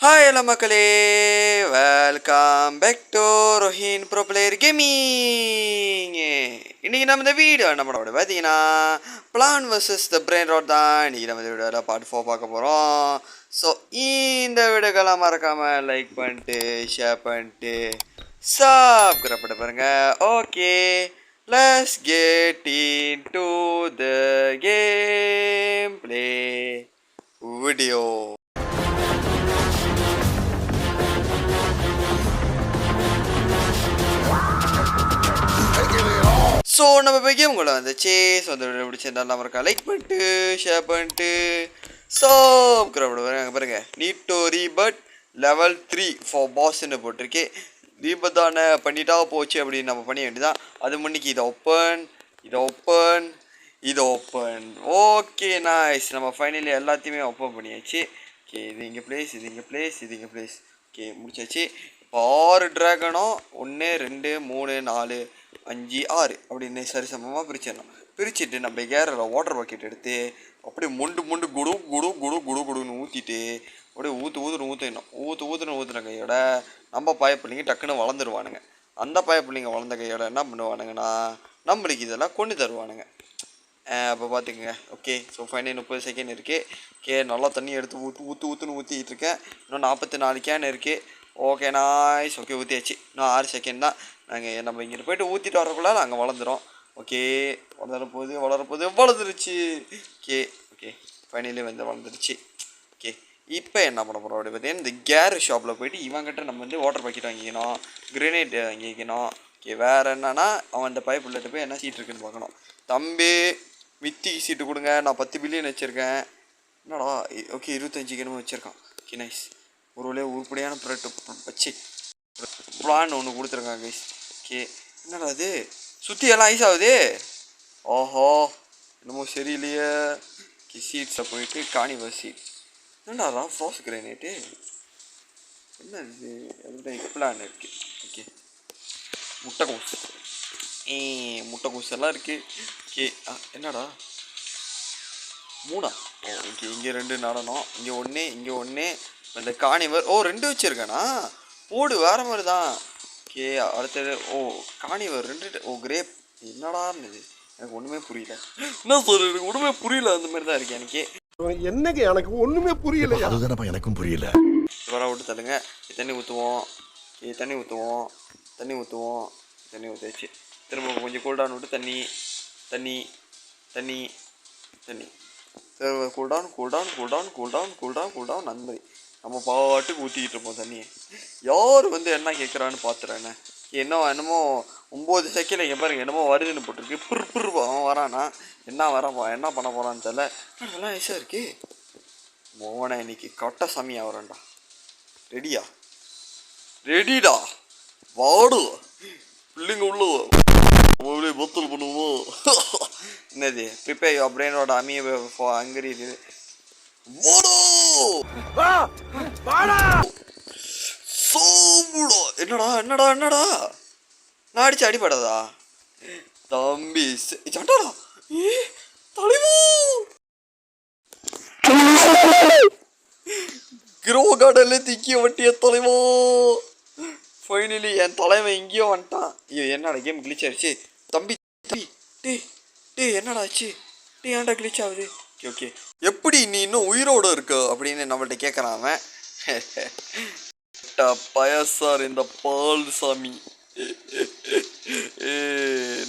Hi எல்லா மக்களே, welcome back to Rohin pro player gaming. இன்றைக்கி நம்ம இந்த வீடியோ என்ன பண்ண முடியும் பார்த்தீங்கன்னா, plan versus the brain rot தான் இன்றைக்கி நம்ம இந்த வீடியோவில் பார்ட் 4 பார்க்க போகிறோம். ஸோ இந்த வீடியோக்கெல்லாம் மறக்காமல் லைக் பண்ணிட்டு ஷேர் பண்ணிட்டு சப்ஸ்கிரைப் பண்ணி பாருங்கள். Okay, let's get into the game play video. So நம்ம போய் கேம் கூட வந்துச்சு. ஸோ அந்த வீடியோ பிடிச்சிருந்தா நம்ம இருக்கா லைக் பண்ணிட்டு ஷேர் பண்ணிட்டு சப்ஸ்கிரைப் அங்கே பாருங்க. நீட் டு ரீபட் லெவல் 3 ஃபார் பாஸ்ன்னு போட்டிருக்கு. ரீபட் தானே பண்ணிட்டா போச்சு அப்படின்னு நம்ம பண்ண வேண்டியதான். அது முன்னிக்கு இதை ஓப்பன். ஓகே நைஸ், நம்ம ஃபைனலி எல்லாத்தையுமே ஓப்பன் பண்ணியாச்சு. ஓகே, இது இங்கே பிளேஸ். ஓகே, முடிச்சாச்சு. இப்போ 6 ட்ராகனும் 1 2 3 4 5 6 அப்படின்னு சரிசமமாக பிரிச்சுட்டு நம்ம ஏரில் வாட்டர் பக்கெட் எடுத்து அப்படியே மொண்டு குடுன்னு ஊற்றிட்டு அப்படியே ஊற்றுன கையோட நம்ம பயப்பிள்ளைங்க டக்குன்னு வளர்ந்துருவானுங்க. அந்த பயப்பிள்ளைங்க வளர்ந்த கையோட என்ன பண்ணுவானுங்கன்னா நம்மளுக்கு இதெல்லாம் கொண்டு தருவானுங்க. அப்போ பார்த்துக்குங்க. ஓகே, ஸோ ஃபைனல் 30 செகண்ட் இருக்குது. ஓகே, நல்லா தண்ணி எடுத்து ஊற்றுன்னு ஊற்றிட்டு இருக்கேன். இன்னும் 44 கேன் இருக்குது. Okay noise. ஓகே, ஊற்றியாச்சு. இன்னும் 6 செகண்ட் தான். நம்ம இங்கே போய்ட்டு ஊற்றிட்டு வரக்குள்ள அங்கே வளர்ந்துடும். ஓகே, வளர்ந்துருச்சு. ஓகே ஃபைனலி வளர்ந்துருச்சு. ஓகே, இப்போ என்ன பண்ண போகிறோம் அப்படி பார்த்தீங்கன்னா, இந்த கேர் ஷாப்பில் போய்ட்டு இவங்கிட்ட நம்ம வாட்டர் பாக்கெட் வாங்கிக்கணும், கிரேனேட் வாங்கிக்கணும். ஓகே, வேறு என்னன்னா அவன் அந்த பைப் உள்ளிட்ட போய் என்ன சீட் இருக்குன்னு பார்க்கணும். தம்பி மித்திக்கு சீட்டு கொடுங்க, நான் 10 பில்லியன் வச்சுருக்கேன். என்னடா? ஓகே, 25 கிணமு வச்சுருக்கான். Okay nice. ஒரு வழியாக உருப்படியான ப்ராடக்ட் வச்சு பிளான் ஒன்று கொடுத்துருக்காங்க கைஸ். ஓகே, என்னடா அது சுற்றி எல்லாம் ஐஸ் ஆகுது. ஓஹோ, என்னமோ சரியில்லையே. ஓகே, சீட்ஸை போயிட்டு காணிவர் சீட். என்னடா ஃப்ராஸ் கிரானைட்டு? என்ன இது? அதுதான் பிளான் இருக்குது. ஓகே, முட்டைக்கோஸ் எல்லாம் இருக்குது. ஓகே, என்னடா 3? ஓகே, இங்கே 2 நடனம், இங்கே ஒன்று. இந்த காணிவர் 2 வச்சுருக்கேண்ணா. போடு வேறு மாதிரி தான். ஓகே, அடுத்தது காணிவர் 2. கிரேப். என்னடா இருந்தது? எனக்கு ஒன்றுமே புரியல. என்ன சார், எனக்கு ஒன்றுமே புரியல. அந்த மாதிரி தான் இருக்கு எனக்கு. என்னங்க எனக்கு ஒன்றுமே புரியல. அதுதானப்பா எனக்கும் புரியல. வர விட்டு தள்ளுங்க. தண்ணி ஊற்றுவோம். திரும்ப கொஞ்சம் கூல்டவுன் விட்டு தண்ணி கூல்டவுன் அந்த மாதிரி நம்ம பாட்டுக்கு ஊற்றிக்கிட்டு இருப்போம் தண்ணியை. யார் என்ன கேட்குறான்னு பார்த்துறேண்ணே. என்னமோ 9 செகண்டில் இங்கே பாருங்க, என்னமோ வருதுன்னு போட்டிருக்கு. அவன் வரானா? என்ன பண்ண போகிறான்னு தெரியல. அதெல்லாம் ஐஸாக இருக்கு. மோனை இன்னைக்கு கட்ட சாமியாக வரேன்டா. ரெடிடா வாடு பிள்ளைங்க உள்ள பத்தல் பண்ணுவோம். என்னது? ப்ரிப்பேர் யுவர் பிரெயினோட அமிய ஃபார் ஹங்கரி. என்னடா நான் அடிச்சு அடிப்படாதா தம்பி? சண்டாடா தலைவா. கிரோ கார்டன்ல திக்கிய வட்டிய தலைவா. ஃபைனலி என் தலைவன் இங்கேயோ வந்துட்டான். ஐயோ, என்னடா கேம் கிளிச் ஆயிடுச்சு தம்பி. டே என்னடா ஆச்சு? ஏன்டா கிளிச் ஆகுது? ஓகே, எப்படி நீ இன்னும் உயிரோடு இருக்க அப்படின்னு நம்மள்ட்ட கேட்குறான் அவன். பயசார் இந்த பால் சாமி.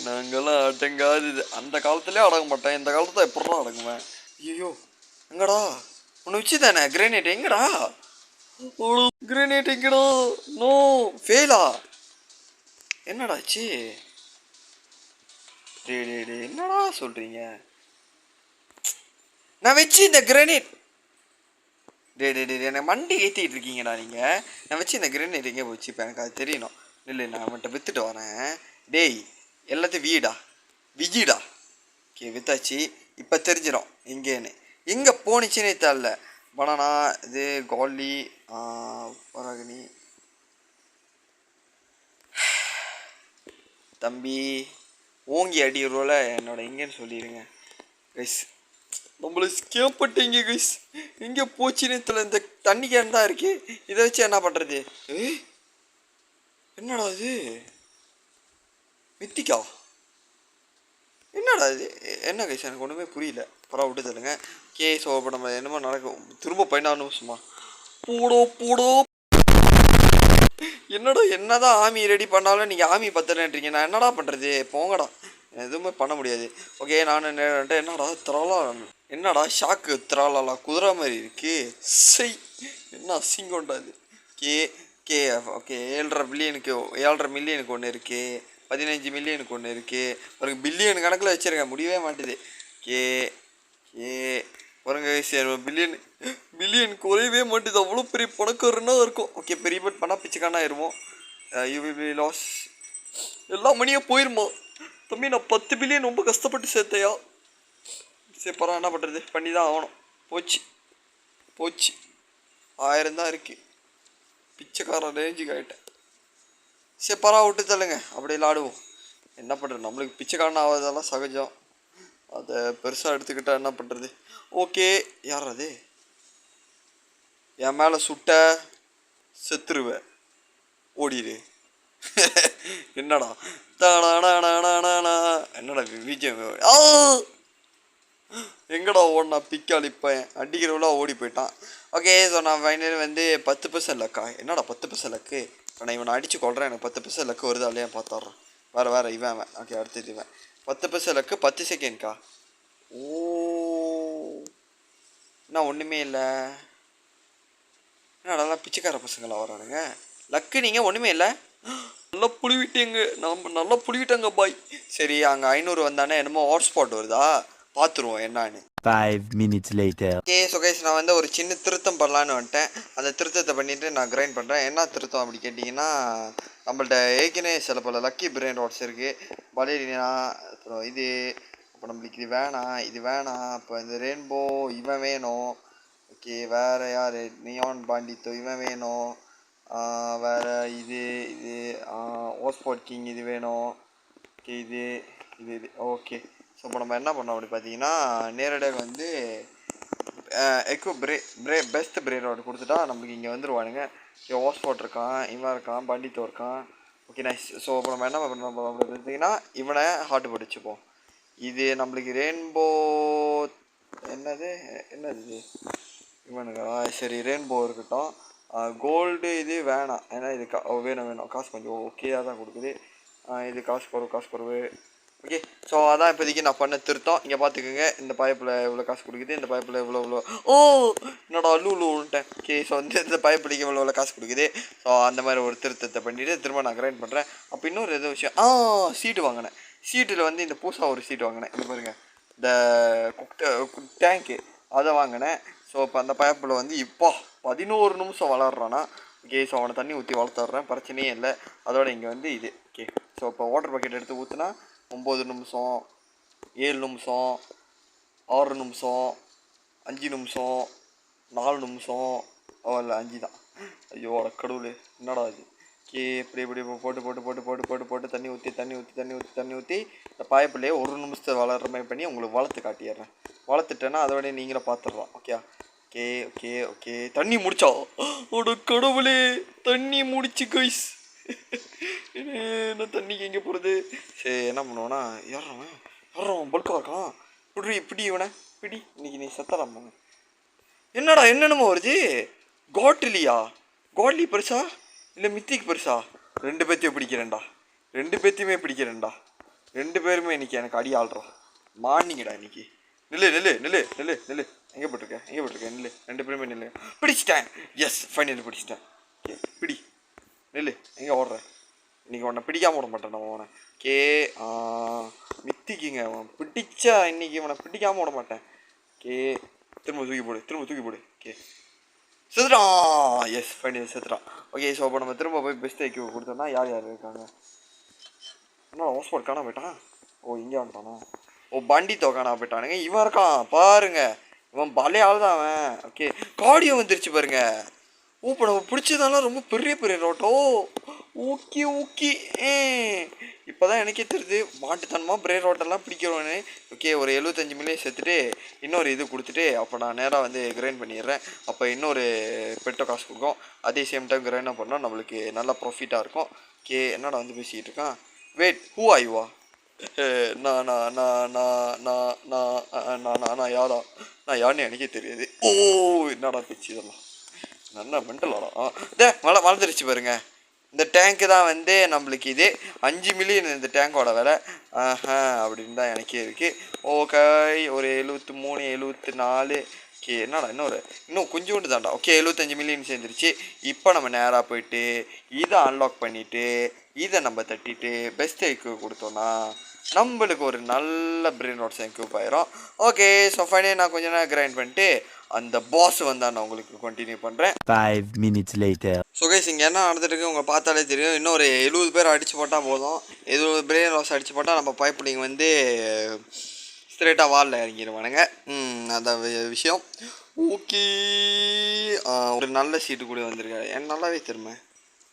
நாங்கெல்லாம் அடங்காது. அந்த காலத்துலேயே அடங்க மாட்டேன், இந்த காலத்துல எப்படா அடங்குவேன்? ஐயோ, எங்கடா ஒன்று வச்சு தானே கிரேனேட்? எங்கடா கிரேனேட்? எங்கடா? நோ ஃபெயிலா? என்னடாச்சு? டே என்னடா சொல்கிறீங்க? நான் வச்சு இந்த கிரேனேட் எனக்கு மண்டி ஏற்றிட்டு இருக்கீங்கடா நீங்கள். நான் வச்சு இந்த கிரேனேட் எங்கே போச்சு? இப்போ எனக்கு அது தெரியணும். இல்லை, நான் அவன்கிட்ட விற்றுட்டு வரேன். டேய், எல்லாத்தையும் விஜிடா. ஓகே, வித்தாச்சு. இப்போ தெரிஞ்சிடும் எங்கே போனிச்சுன்னே தெரியல. பனானா, இது காலி, பராகனி. தம்பி ஓங்கி அடிக்கிறோல என்னோட எங்கேன்னு சொல்லிடுங்க கைஸ். நம்மள ஸ்கேம் பண்ணிட்டீங்க கைஸ். எங்கே போச்சுன்னு தெரியல. இந்த தண்ணி கேன் தான் இருக்கு. இதை வச்சு என்ன பண்ணுறது? என்னடா இது? மித்திக்கா என்னடா இது? என்ன கைஸ் எனக்கு ஒன்றுமே புரியல. பரவ விட்டு தருங்க. ஸோ இப்போ நம்ம என்னமோ நடக்கும். திரும்ப 16 நிமிஷமா? போடோ போடோ. என்னடா என்னதான் ஆமி ரெடி பண்ணாலும் நீங்கள் ஆமி பத்தலன்றீங்க. நான் என்னடா பண்ணுறது? போங்கடா, எதுவுமே பண்ண முடியாது. ஓகே நான் என்னடா திராலா, என்னடா ஷாக்கு திராலாலா குதிரை மாதிரி இருக்கு. செய், என்ன அசிங்கம்டாது. கே கே ஓகே 7.5 மில்லியனுக்கு ஒன்று இருக்குது. 15 மில்லியனுக்கு ஒன்று இருக்குது. ஒரு பில்லியன் கணக்கில் வச்சுருக்கேன், முடியவே மாட்டுது. கே கே பாருங்க சரி, பில்லியன் குறையவே மாட்டுது. அவ்வளோ பெரிய பணக்காரனா இருக்கும். ஓகே பெரிய பட் பண்ணால் பிச்சைக்கானா ஆயிடுவோம். You will be loss. எல்லா மணியும் போயிருமா தம்பி? நான் 10 பில்லியன் ரொம்ப கஷ்டப்பட்டு சேர்த்தையா. சரி பரவாயில்ல, என்ன பண்ணுறது, பண்ணி தான் ஆகணும். போச்சு போச்சு, 1000 தான் இருக்குது. பிச்சைக்காரன் ரேஞ்சுக்கு ஆகிட்டேன். சரி பரவாயில்ல, விட்டு தள்ளுங்க, அப்படியே விளாடுவோம். என்ன பண்ணுறது, நம்மளுக்கு பிச்சைக்காரன் ஆகாதெல்லாம் சகஜம். அதை பெருசாக எடுத்துக்கிட்டால் என்ன பண்ணுறது. ஓகே யார் அது? என் மேலே சுட்ட செத்துருவேன், ஓடிடு. என்னடா என்னடா விஜயம்? எங்கடா ஓடினா பிக்காளி பையன்? அடிக்கிறவளா ஓடி போயிட்டான். ஓகே ஸோ நான் ஃபைனலி வந்து 10% லக்கா. என்னடா 10% லக்கு? இப்போ நான் இவனை அடித்து கொள்கிறேன், எனக்கு 10% லக்கு வருதா இல்லையா பார்த்துட்றேன். வேறு இவன். ஓகே அடுத்தது இவன். 10% லக்கு 10 செகண்ட்க்கா. ஓ என்ன ஒன்றுமே இல்லை. என்னடா பிச்சைக்கார பசங்களாம் வரானுங்க. லக்கு நீங்கள் ஒன்றுமே இல்லை. நல்லா புளிவிட்டேங்க, நம்ம நல்லா புளிவிட்டாங்க பாய். சரி அங்கே 500 வந்தானே என்னமோ ஹாட்ஸ்பாட் வருதா, பார்த்துருவோம் என்னான்னு. 5 minutes later. Okay so guys நான் வந்து ஒரு சின்ன திருத்தம் பண்ணலான்னு வந்துட்டேன். அந்த திருத்தத்தை பண்ணிவிட்டு நான் கிரைண்ட் பண்ணுறேன். என்ன திருத்தம் அப்படி கேட்டிங்கன்னா, நம்மள்ட்ட ஏற்கனவே சில பல லக்கி பிரெயின் ராட்ஸ் இருக்குது. பலேரினா அப்புறம் இது. அப்போ நம்மளுக்கு இது வேணாம், இது வேணாம். அப்போ இந்த ரெயின்போ இவன் வேணும். ஓகே வேறு யார்? நியான் பாண்டித்தோ இவன் வேணும். வேறு இது ஓஸ்பாட் கிங் இது வேணும். ஓகே இது ஓகே. ஸோ இப்போ நம்ம என்ன பண்ணோம் அப்படி பார்த்தீங்கன்னா, நேரடியாக வந்து எக்கோ பெஸ்ட் பிரெயின் ராட் கொடுத்துட்டா நம்மளுக்கு இங்கே வந்துடுவானுங்க. ஓகே ஓஸ்பாட் இருக்கான், இவன் இருக்கான், பண்டித்தோ இருக்கான். Okay nice. ஸோ இப்போ நம்ம என்ன பண்ணோம் அப்படி பார்த்தீங்கன்னா, இவனை ஹார்ட் போட்டு வச்சுப்போம். இது நம்மளுக்கு ரெயின்போ என்னது இது இவனுங்க. சரி ரெயின்போ இருக்கட்டும். கோல்டு இது வேணாம், ஏன்னா இது வேணும் காசு கொஞ்சம் ஓகேயாக தான் கொடுக்குது. இது காசு குறவு. ஓகே ஸோ அதான் இப்போதைக்கு நான் பண்ண திருத்தம். இங்கே பார்த்துக்கோங்க, இந்த பைப்பில் இவ்வளோ காசு கொடுக்குது, இந்த பைப்பில் இவ்வளோ. ஓ என்னடா உள்ளுட்டேன். ஓகே ஸோ வந்து இந்த பைப்பிடிக்க இவ்வளோ காசு கொடுக்குது. ஸோ அந்த மாதிரி ஒரு திருத்தத்தை பண்ணிவிட்டு திரும்ப நான் கிரைண்ட் பண்ணுறேன். அப்போ இன்னொரு எதோ விஷயம், சீட்டு வாங்கினேன். சீட்டில் வந்து இந்த புதுசாக ஒரு சீட்டு வாங்கினேன். இது பாருங்கள், இந்த டேங்க்கு அதை வாங்கினேன். ஸோ இப்போ அந்த பைப்பில் வந்து இப்போ 11 நிமிஷம் வளர்றானா. ஓகே ஸோ அவனை தண்ணி ஊற்றி வளர்த்துட்றேன், பிரச்சனையே இல்லை. அதோட இங்கே வந்து இது ஓகே. ஸோ இப்போ வாட்டர் பக்கெட் எடுத்து ஊற்றுனா 9 நிமிஷம், 7 நிமிஷம், 6 நிமிஷம், 5 நிமிஷம், 4 நிமிஷம். இல்லை 5 தான். ஐயோ கடவுளே என்னடா இது. ஓகே இப்படி போட்டு தண்ணி ஊற்றி இந்த பாய்ப்பிலே 1 நிமிஷத்தை வளர்கிற மாதிரி பண்ணி உங்களுக்கு வளர்த்து காட்டிடுறேன். வளர்த்துட்டேன்னா அதோட நீங்களே பார்த்துடலாம். ஓகே தண்ணி முடிச்சா கடவுளே, தண்ணி முடிச்சு கைஸ். என்ன தண்ணிக்கு எங்கே போகிறது? சரி என்ன பண்ணுவோன்னா, யாரும் பல்காக இருக்கான். பிடி இவனை பிடி. இன்னைக்கு நீ சத்தலாம் போங்க. என்னடா என்னென்னமோ வருது. காட்லி பெருசா இல்லை மித்திக்கு பெருசா? 2 பேர்த்தையும் பிடிக்கிறேன்டா. 2 பேர்த்தையுமே பிடிக்கிறேன்டா. 2 பேருமே இன்னைக்கு எனக்கு அடி ஆள்றா. மார்னிங்கடா இன்னைக்கு. நில்லு. எங்கே போட்டிருக்கேன் நில்லு. 2 பேருமே நில்லு. பிடிச்சிட்டேன். எஸ் ஃபைனலி பிடிச்சிட்டேன். ஓகே பிடி. நில்லு. எங்கே ஓடுற? இன்றைக்கி உன்னை பிடிக்காமல் விட மாட்டேன் நான் உன்னை. மித்திக்குங்க அவன் பிடிச்சா இன்றைக்கி இவனை பிடிக்காமல் விட மாட்டேன். திரும்ப தூக்கி போடு. ஓகே செத்துட்டான். எஸ் ஃபைனலி செத்துட்டான். ஓகே ஸோ அப்போ நம்ம திரும்ப போய் பெஸ்ட் ஐக்கியூ கொடுத்தோம்னா யார் இருக்காங்க? என்ன ஹாஸ்பாட் காணா போயிட்டான். இங்கே வந்துட்டானா? பண்டித்தோ காணா போயிட்டானுங்க. இவன் இருக்கான் பாருங்க, இவன் பழைய ஆள் தான் அவன். ஓகே கார்டியோ வந்துருச்சு பாருங்க. இப்போ நம்ம பிடிச்சதெல்லாம் ரொம்ப பெரிய ரோட்டோ. Okay okay. இப்போ தான் எனக்கே தெரியுது மாட்டுத்தனமாக பிரேன் ரோட்டெல்லாம் பிடிக்கிறோன்னு. ஓகே, ஒரு 75 மில்லியன் சேர்த்துட்டு இன்னொரு இது கொடுத்துட்டு அப்போ நான் நேராக வந்து கிரைண்ட் பண்ணிடுறேன். அப்போ இன்னொரு பெட்டோ காசு கொடுக்கும். அதே சேம் டைம் கிரைண்டாக பண்ணால் நம்மளுக்கு நல்லா ப்ராஃபிட்டாக இருக்கும். ஓகே, என்னடா வந்து பேசிக்கிட்டு இருக்கான். வெயிட், ஹூ ஆயுவா? நான் நான் நான் நான் நான் நான் நான் நான் யாரா? நான் யாருன்னு எனக்கே தெரியாது. ஓ, என்னடா பேச்சு இதெல்லாம், நல்லா மென்டலாடா. வளர்ந்துருச்சு பாருங்க. இந்த டேங்க்கு தான் வந்து நம்மளுக்கு இது 5 மில்லியன் இந்த டேங்கோட விலை. அப்படின்னு தான் எனக்கே இருக்குது. ஓகே, ஒரு 73 74. ஓகே, என்னடா இன்னும் கொஞ்சோண்டு தான்டா. ஓகே, 75 மில்லியன் சேர்ந்துருச்சு. இப்போ நம்ம நேராக போயிட்டு இதை அன்லாக் பண்ணிவிட்டு இதை நம்ம தட்டிட்டு பெஸ்ட் ஐக்கு கொடுத்தோன்னா நம்மளுக்கு ஒரு நல்ல பிரெயின் ரோட்ஸ் என்க்யூப் ஆயிரும். ஓகே, ஸோ ஃபைனலி நான் கொஞ்ச நேரம் கிரைண்ட் பண்ணிட்டு அந்த பாஸ் வந்தால் நான் உங்களுக்கு கண்டினியூ பண்ணுறேன். 5 minutes later. ஸோ கைஸ், இங்கே என்ன நடந்துருக்கு உங்களை பார்த்தாலே தெரியும். இன்னும் ஒரு 70 பேர் அடித்து போட்டால் போதும். 70 பிரெயின் ரோட்ஸ் அடித்து போட்டால் நம்ம பைப்லிங் வந்து ஸ்ட்ரெயிட்டாக வாலில் இறங்கிடுவானுங்க. அதான் விஷயம். ஓகே, ஒரு நல்ல சீட்டு கூட வந்திருக்காரு. எனக்கு நல்லாவே தெரியுமே,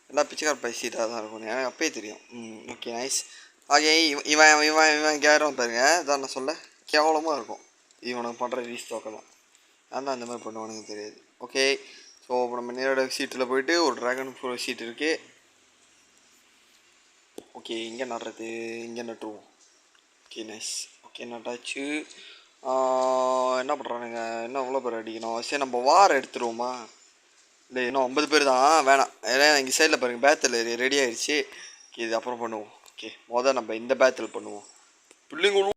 எல்லா பிச்சைக்கார பை சீட்டாக தான் இருக்கும், எனக்கு அப்பயே தெரியும். Okay, nice. ஓகே, இவன் இவன் இவன் கேரம் பாருங்க, இதான் நான் சொல்ல கேவலமாக இருக்கும் இவனுக்கு பண்ணுற ரீஸ் தோக்கலாம். நான் தான் அந்த மாதிரி பண்ணுவானுங்க தெரியாது. ஓகே, ஸோ இப்போ நம்ம நேரடியாக சீட்டில் போயிட்டு ஒரு ட்ராகன் ஃப்ரூட் சீட் இருக்குது. ஓகே, இங்கே நடுறது, இங்கே நட்டுருவோம். Okay, nice. ஓகே, நட்டாச்சு. என்ன பண்ணுறானுங்க, இன்னும் எவ்வளோ பேர் அடிக்கணும்? சரி, நம்ம வாரம் எடுத்துருவோமா? இல்லை, இன்னும் 50 பேர் தான், வேணாம். ஏன்னா இங்கே சைடில் பாருங்கள், பேத்தில் ரெடி ஆகிடுச்சு. ஓகே, இது அப்புறம் பண்ணுவோம். ஓகே, நம்ம இந்த பேத்தில் பண்ணுவோம். பிள்ளைங்களும்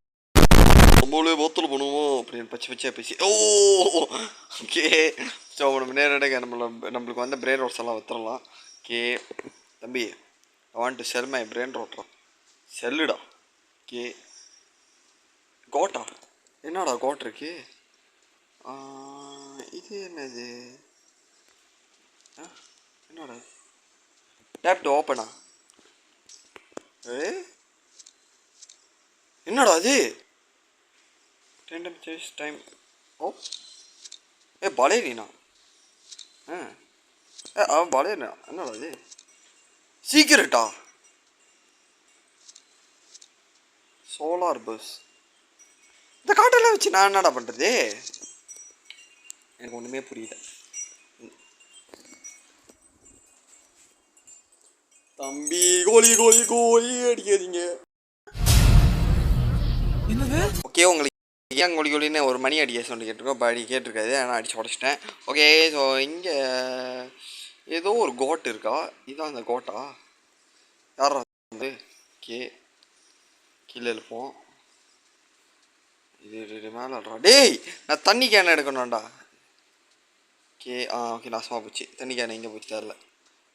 நம்மளே பேத்தில் பண்ணுவோம் அப்படின்னு பச்சையாக பேசி. ஓ, ஓகே. ஸோ நம்ம நேரடியாக நம்மளுக்கு வந்து பிரெயின் ரோட்ஸ் எல்லாம் வித்துடலாம். ஓகே தம்பி, I want to sell my brain rot. செல்லுடா. ஓகே, கோட்டா, என்னடா கோட் இருக்கு? இது என்னது? என்னடா டேப் டு ஓப்பனா? என்னடா அது? Random chase time. ஓ, பலேரினா. அவன் பலேரினா. என்னடா அது? சீக்கிரட்டா. Solar bus. இந்த காட்டெல்லாம் வச்சு நான் என்னடா பண்ணுறது? எனக்கு ஒன்றுமே புரியல. தம்பி, கோழி கோழி கோழி அடிக்காதீங்க. ஓகே, உங்களுக்கு ஏன் கோழி கோழின்னு ஒரு மணி அடிக்க சொல்லி கேட்டிருக்கோம். இப்போ கேட்டிருக்காது, ஆனால் அடிச்சு உடச்சிட்டேன். ஓகே, ஸோ இங்கே ஏதோ ஒரு கோட் இருக்கா? இதுதான் அந்த கோட்டா? யாரா வந்து? ஓகே, கீழே எழுப்போம். இது மேலே. டேய், நான் தண்ணி கேனை எடுக்கணும்டா. ஓகே, ஓகே, நாசமாக போச்சு. தண்ணி கேனை எங்கே போச்சு தெரில.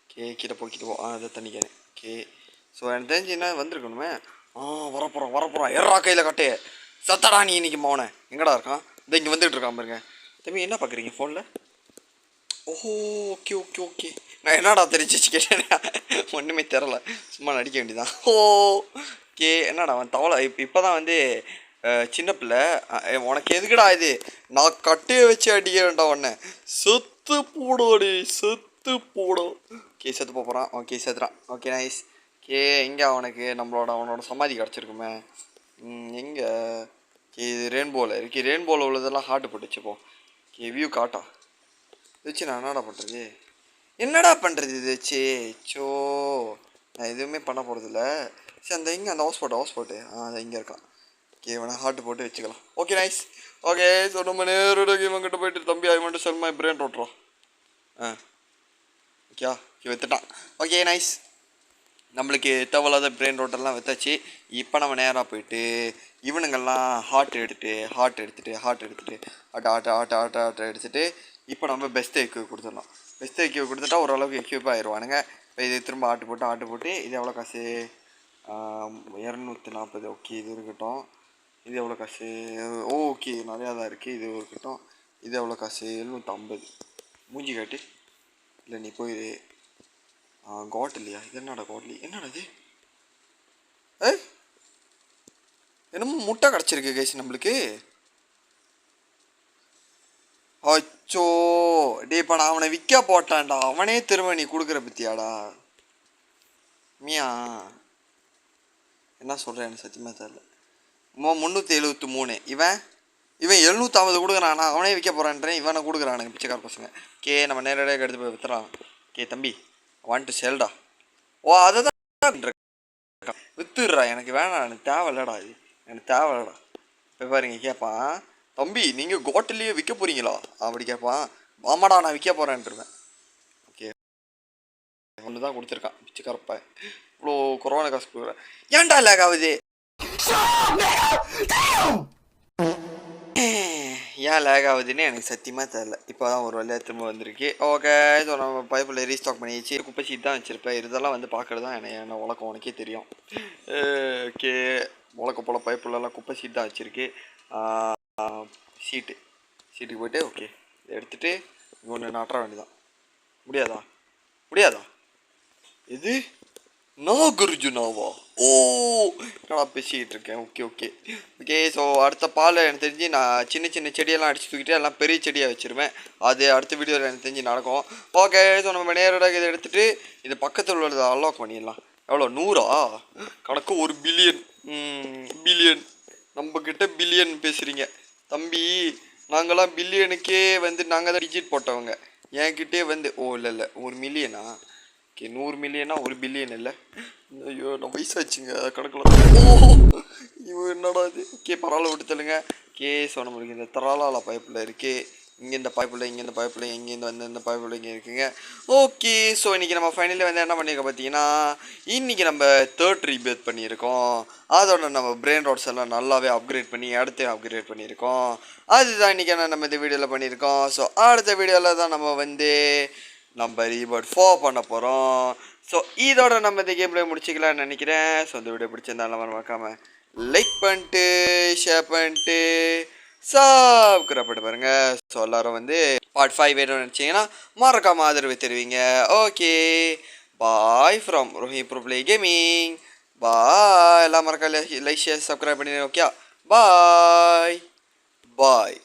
ஓகே, கீழே போக்கிட்டு போ. அது தண்ணி கேனு. ஓகே, ஸோ எனக்கு தெரிஞ்சு என்ன வந்திருக்கணுமே. வரப்போகிறான். எறா கையில் கட்டு. சத்தடா நீ இன்னைக்கு மோனை. எங்கடா இருக்கான்? இந்த இங்கே வந்துட்டு இருக்கான் பாருங்க. தம்பி, என்ன பார்க்குறீங்க ஃபோனில்? ஓஹோ, ஓகே ஓகே ஓகே. நான் என்னடா தெரிஞ்சிச்சு கேட்டேன். ஒன்றுமே தெரில, சும்மா நடிக்க வேண்டியதான். ஓகே, என்னடா அவன் தவளை இப்போ தான் வந்து சின்ன பிள்ளை. உனக்கு எதுக்குடா இது? நான் கட்டையை வச்சு அடிக்கிறேன்டா உன்னை. செத்து போடுவாடி, செத்து போடும். ஓகே, செத்து போகிறான். ஓகே, செத்துறான். Okay, nice. ஓகே, எங்கே அவனுக்கு அவனோட சமாதி கிடச்சிருக்குமே. எங்கே? ஓகே, இது ரெயின்போவில் இருக்குது. ரெயின்போவில் உள்ளதெல்லாம் ஹார்ட் போட்டு வச்சுப்போம். ஓகே, வியூ காட்டா வச்சு நான் என்னடா பண்ணுறது இது வச்சு? சோ, நான் எதுவுமே பண்ண போகிறதில்ல. சரி, அந்த இங்கே அந்த ஹவுஸ் போட்டு அது இங்கே இருக்கான். ஓகே, வேணா ஹார்ட் போட்டு வச்சுக்கலாம். Okay, nice. ஓகே, ஸோ நம்ம நேரடியாக இவங்கிட்ட போயிட்டு தம்பி I want to sell my brain rot. Okay, வித்துட்டான். Okay, nice. நம்மளுக்கு தேவையில்லாத பிரெயின் ரோட்டெல்லாம் வித்தாச்சு. இப்போ நம்ம நேராக போயிட்டு இவனுங்கெல்லாம் ஹார்ட் எடுத்துகிட்டு ஆட்டை எடுத்துகிட்டு இப்போ நம்ம பெஸ்ட் எக்யூப் கொடுத்துடலாம். பெஸ்ட் எக்யூப் கொடுத்துட்டா ஓரளவுக்கு எக்யூப் ஆயிடுவானுங்க. இப்போ இது திரும்ப ஆட்டு போட்டு இது எவ்வளோ காசு? 240. ஓகே, இது இருக்கட்டும். இது எவ்வளோ காசு? ஓகே, நிறையா தான் இருக்குது. இது இருக்கட்டும். இது எவ்வளோ காசு? 750. மூஞ்சி காட்டு. இல்லை, நீ போய் கோட் இல்லையா? இது என்னடா கோட்லி? என்னடா இது? என்னமோ முட்டை கிடச்சிருக்கு கைஸ் நம்மளுக்கு. அச்சோ, டே, இப்போ நான் அவனை விற்க போட்டான்டா. அவனே திரும்ப நீ கொடுக்குற பத்தியாடா? மியா என்ன சொல்கிறேன் எனக்கு சத்தியமாக தெரியல. 373. இவன் 750 கொடுக்குறானா, அவனே விற்க போகிறான்றேன், இவனை கொடுக்குறானுங்க பிச்சைக்கார பசங்க. ஓகே நம்ம நேரடியாக எடுத்து போய் விற்றுறான். ஓகே தம்பி வாண்ட் டு செல்டா. ஓ அதை தான் வித்துடுறா, எனக்கு வேணாம், எனக்கு தேவையில்லடா, இது எனக்கு தேவையில்லடா. இப்போ பாருங்க கேட்பான், தம்பி நீங்கள் கோட்டிலேயே விற்க போகிறீங்களா அப்படி கேட்பான். ஆமாடா நான் விற்க போகிறேன்ட்டுருவேன். ஓகே ஒன்று தான் கொடுத்துருக்கான் பிச்சைக்காரப்ப. இவ்வளோ கொரோனா காசு கொடுக்குறேன். ஏன்டா லேக் ஆகுது? ஏன் லேக் ஆகுதுன்னு எனக்கு சத்தியமாக தெரில. இப்போ தான் ஒரு வழியாக திரும்ப வந்திருக்கு. ஓகே ஸோ நம்ம பைப்பில் ரீஸ்டாக் பண்ணிடுச்சு. குப்பை சீட் தான் வச்சுருப்பேன். இதெல்லாம் வந்து பார்க்குறது தான் என்ன உலகம் உனக்கே தெரியும். ஓகே உலக்க போல் பைப்புலலாம் குப்பை சீட் தான் வச்சுருக்கு. சீட்டுக்கு போய்ட்டு ஓகே இதை எடுத்துகிட்டு இங்கே ஒன்று நாட்டுற வேண்டியதான். முடியாதா இது நாகார்ஜுனாவா? ஓ நான் பேசிக்கிட்டு இருக்கேன். ஓகே ஸோ அடுத்த பால் எனக்கு தெரிஞ்சு நான் சின்ன சின்ன செடியெல்லாம் அடிச்சு தூக்கிட்டு எல்லாம் பெரிய செடியாக வச்சுருவேன். அது அடுத்த வீடியோவில் எனக்கு தெரிஞ்சு நடக்கும். ஓகே ஸோ நம்ம நேரடியாக இதை எடுத்துகிட்டு இது பக்கத்தில் உள்ளதை அன்லாக் பண்ணிடலாம். எவ்வளோ 100 கணக்கு 1 பில்லியன் நம்மக்கிட்ட பில்லியன் பேசுகிறீங்க தம்பி. நாங்களாம் பில்லியனுக்கே வந்து நாங்கள் தான் டிஜிட் போட்டவங்க. என்கிட்டே வந்து இல்லை 1 மில்லியனா? ஓகே 100 மில்லியனா 1 பில்லியன் இல்லை. ஐயோ நான் வயசாச்சுங்க கணக்கில். இவன் என்னடா இது? ஓகே பரவாயில்ல விட்டு தள்ளுங்க. ஓகே ஸோ நம்மளுக்கு இந்த தராலால பைப்பில் இருக்குது. இங்கே இந்த பைப்பில் இங்கேருந்து வந்து இந்த பைப்பில் இங்கே இருக்குங்க. ஓகே ஸோ இன்றைக்கி நம்ம ஃபைனலி வந்து என்ன பண்ணியிருக்கோம் பார்த்தீங்கன்னா, இன்றைக்கி நம்ம 3rd ரீபேத் பண்ணியிருக்கோம். அதோட நம்ம பிரெயின் ராட்ஸ் எல்லாம் நல்லாவே அப்கிரேட் பண்ணி அடுத்து அப்கிரேட் பண்ணியிருக்கோம். அதுதான் இன்றைக்கி நம்ம இந்த வீடியோவில் பண்ணியிருக்கோம். ஸோ அடுத்த வீடியோவில் தான் நம்ம ரீபேட் 4 பண்ண போகிறோம். ஸோ இதோட நம்ம இந்த கேமில் முடிச்சிக்கலாம்னு நினைக்கிறேன். ஸோ இந்த வீடியோ பிடிச்சிருந்தாலும் மறக்காமல் லைக் பண்ணிட்டு ஷேர் பண்ணிட்டு சப்ஸ்கிரைப் பண்ணி பாருங்கள். ஸோ எல்லோரும் வந்து பார்ட் 5 வேணும்னு நினச்சிங்கன்னா மறக்காமல் ஆதரவு தெரிவிங்க. Okay bye from Rohi bro play gaming. Bye எல்லாம் மறக்காம லைக் ஷேர் சப்ஸ்கிரைப் பண்ணிடுங்க. ஓகே பாய்.